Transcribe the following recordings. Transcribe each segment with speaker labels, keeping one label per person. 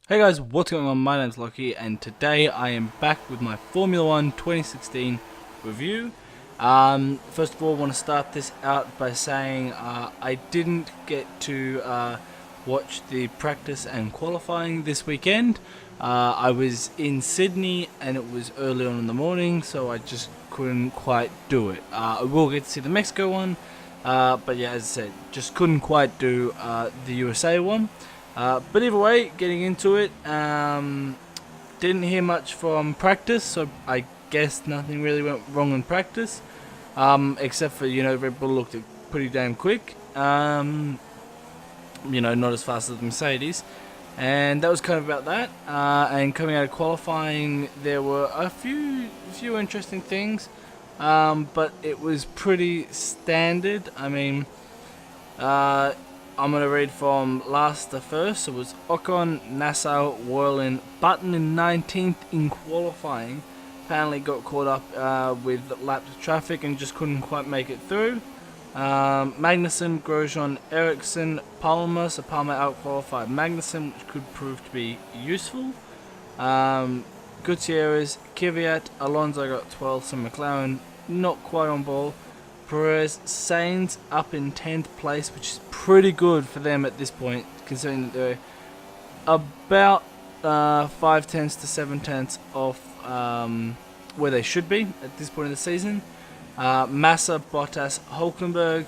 Speaker 1: Hey guys, what's going on? My name's Lockie, and today I am back with my Formula 1 2016 review. First of all, I want to start this out by saying I didn't get to watch the practice and qualifying this weekend. I was in Sydney and it was early on in the morning, so I just couldn't quite do it. I will get to see the Mexico one, but yeah, as I said, just couldn't quite do the USA one. But either way, getting into it, didn't hear much from practice, so I guess nothing really went wrong in practice, except for, Red Bull looked pretty damn quick, not as fast as the Mercedes, and that was kind of about that. And coming out of qualifying, there were a few interesting things, but it was pretty standard. I'm going to read from last to first. So it was Ocon, Nassau, Worlin, Button in 19th in qualifying. Apparently got caught up with lapped traffic and just couldn't quite make it through. Magnussen, Grosjean, Ericsson, Palmer. So Palmer out-qualified Magnussen, which could prove to be useful. Gutierrez, Kvyat, Alonso got 12th, so McLaren not quite on ball. Perez, Sainz up in 10th place, which is pretty good for them at this point, considering that they're about 5 tenths to 7 tenths off where they should be at this point in the season. Massa, Bottas, Hulkenberg,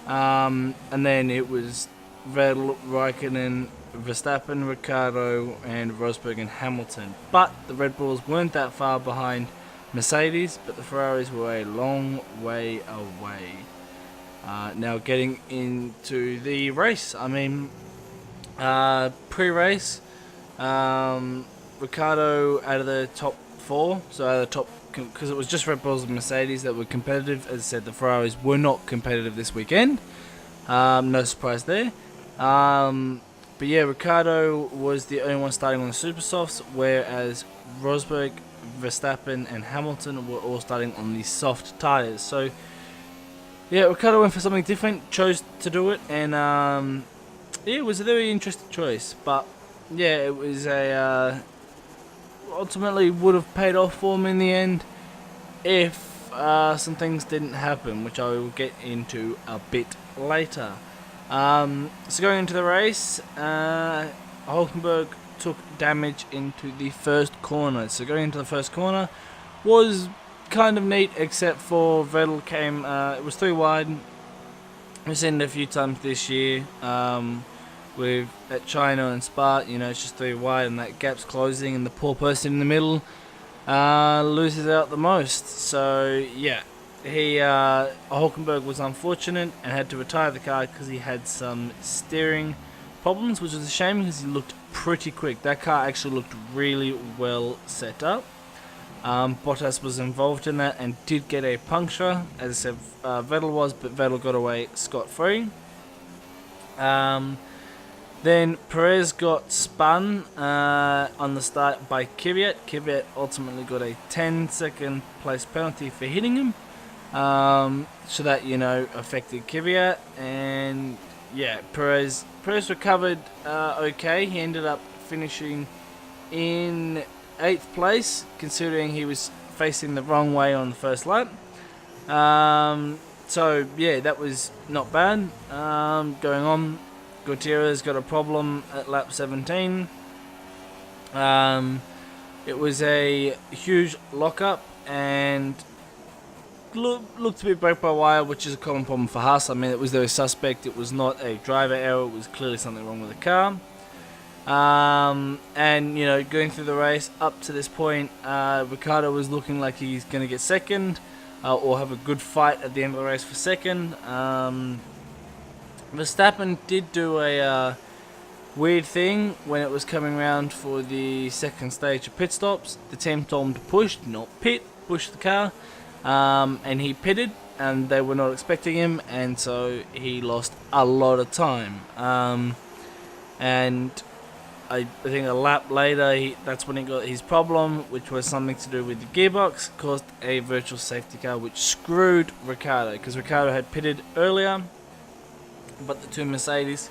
Speaker 1: and then it was Vettel, Raikkonen, Verstappen, Ricciardo, and Rosberg and Hamilton. But the Red Bulls weren't that far behind Mercedes, but the Ferraris were a long way away. Now getting into the race, pre-race, Ricciardo out of the top 4, so out of the top, because it was just Red Bulls and Mercedes that were competitive. As I said, the Ferraris were not competitive this weekend. No surprise there. But yeah, Ricciardo was the only one starting on the super softs, whereas Rosberg, Verstappen and Hamilton were all starting on the soft tyres. So yeah, Ricciardo went for something different, chose to do it, and it was a very interesting choice. But yeah, it was ultimately would have paid off for him in the end if some things didn't happen, which I will get into a bit later. So going into the race, Hulkenberg took damage into the first corner. So going into the first corner was kind of neat, except for Vettel came, it was 3 wide. We've seen it a few times this year with at China and Spa, it's just 3 wide and that gap's closing and the poor person in the middle loses out the most. So yeah, Hulkenberg was unfortunate and had to retire the car because he had some steering problems, which was a shame because he looked pretty quick. That car actually looked really well set up. Bottas was involved in that and did get a puncture, as I said, Vettel was, but Vettel got away scot-free. Then Perez got spun on the start by Kvyat. Kvyat ultimately got a 10-second place penalty for hitting him, so that affected Kvyat. And yeah, Perez recovered okay. He ended up finishing in 8th place, considering he was facing the wrong way on the first lap. So yeah, that was not bad. Going on, Gutierrez got a problem at lap 17. It was a huge lockup and looked to be broke by wire, which is a common problem for Haas. It was their suspect. It was not a driver error. It was clearly something wrong with the car. And going through the race up to this point, Ricciardo was looking like he's going to get second, or have a good fight at the end of the race for second. Verstappen did do a weird thing when it was coming around for the second stage of pit stops. The team told him to push, not pit, push the car. And he pitted, and they were not expecting him, and so he lost a lot of time. And I think a lap later, that's when he got his problem, which was something to do with the gearbox, caused a virtual safety car, which screwed Ricciardo, because Ricciardo had pitted earlier, but the two Mercedes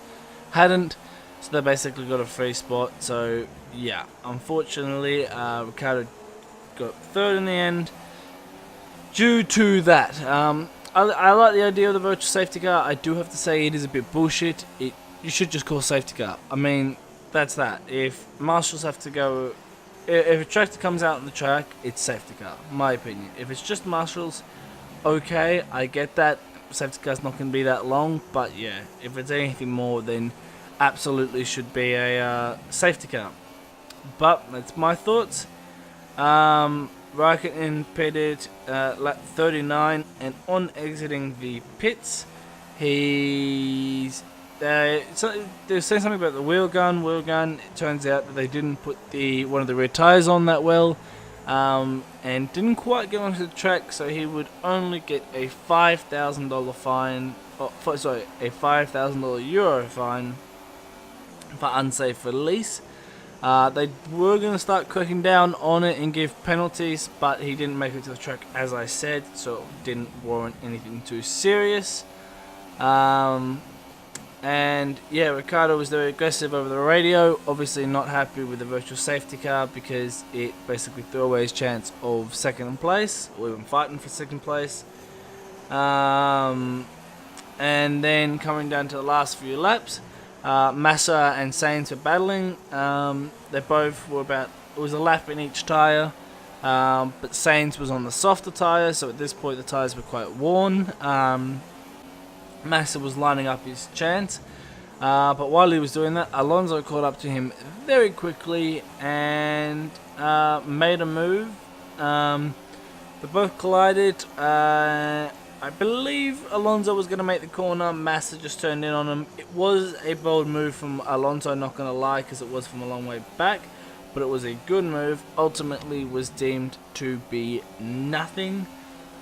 Speaker 1: hadn't. so they basically got a free spot. So yeah, unfortunately, Ricardo got third in the end due to that. I like the idea of the virtual safety car. I do have to say it is a bit bullshit. You should just call safety car. I mean, that's that. If marshals have to go, if a tractor comes out on the track, it's safety car, my opinion. If it's just marshals, okay, I get that. Safety car's not going to be that long, but yeah, if it's anything more, then absolutely should be a safety car. But that's my thoughts. Raikkonen pitted lap 39, and on exiting the pits, he's they were saying something about the wheel gun. It turns out that they didn't put one of the rear tires on that well, and didn't quite get onto the track, so he would only get a $5,000 fine. A €5,000 fine for unsafe release. They were going to start cracking down on it and give penalties, but he didn't make it to the track, as I said, so it didn't warrant anything too serious. And yeah, Ricardo was very aggressive over the radio, obviously not happy with the virtual safety car because it basically threw away his chance of second place, or even fighting for second place. And then coming down to the last few laps, Massa and Sainz were battling. They both were it was a lap in each tyre, but Sainz was on the softer tyre, so at this point the tyres were quite worn. Massa was lining up his chance, but while he was doing that, Alonso caught up to him very quickly and made a move. They both collided. I believe Alonso was going to make the corner. Massa just turned in on him. It was a bold move from Alonso, not going to lie, because it was from a long way back, but it was a good move. Ultimately was deemed to be nothing.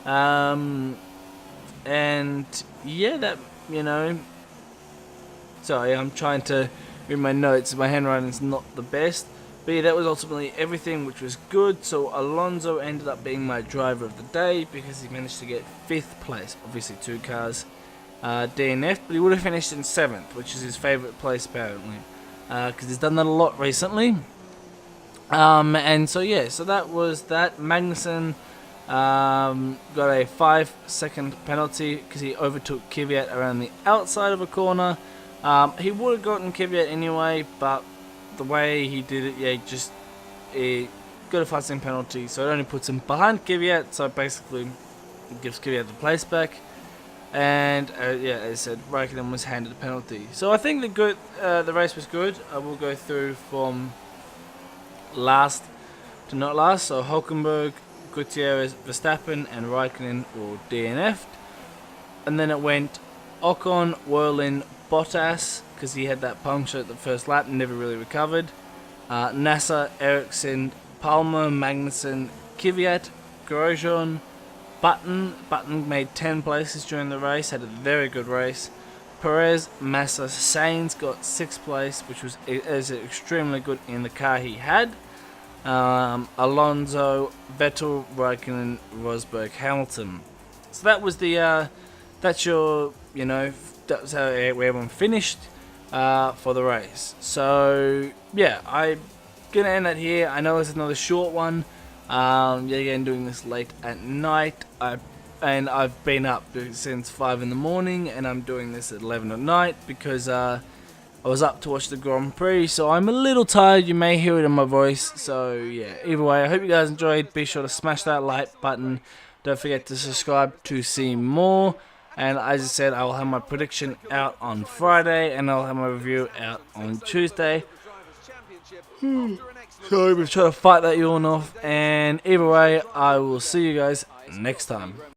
Speaker 1: And yeah, that, sorry, I'm trying to read my notes. My handwriting's not the best. But yeah, that was ultimately everything, which was good. So Alonso ended up being my driver of the day because he managed to get 5th place. Obviously 2 cars DNF'd, but he would have finished in 7th, which is his favourite place apparently, because he's done that a lot recently. And so yeah, so that was that. Magnussen got a 5-second penalty because he overtook Kvyat around the outside of a corner. He would have gotten Kvyat anyway, but the way he did it, he got a 5-second penalty, so it only puts him behind Kvyat, so basically it gives Kvyat the place back. And yeah, as I said, Raikkonen was handed a penalty. So I think the race was good. I will go through from last to not last. So Hülkenberg, Gutierrez, Verstappen and Raikkonen all DNF'd. And then it went Ocon, Whirlin, Bottas, because he had that puncture at the first lap and never really recovered. Nasser, Ericsson, Palmer, Magnussen, Kvyat, Grosjean, Button. Button made 10 places during the race, had a very good race. Perez, Massa, Sainz got 6th place, which was extremely good in the car he had. Alonso, Vettel, Raikkonen, Rosberg, Hamilton. So that was that's how everyone finished for the race. So yeah, I'm gonna end that here. I know it's another short one. Again, doing this late at night. I've been up since 5 in the morning, and I'm doing this at 11 at night because I was up to watch the Grand Prix, so I'm a little tired. You may hear it in my voice. So yeah, either way, I hope you guys enjoyed. Be sure to smash that like button. Don't forget to subscribe to see more. And as I said, I will have my prediction out on Friday, and I'll have my review out on Tuesday. Sorry, we'll try to fight that yawn off. And either way, I will see you guys next time.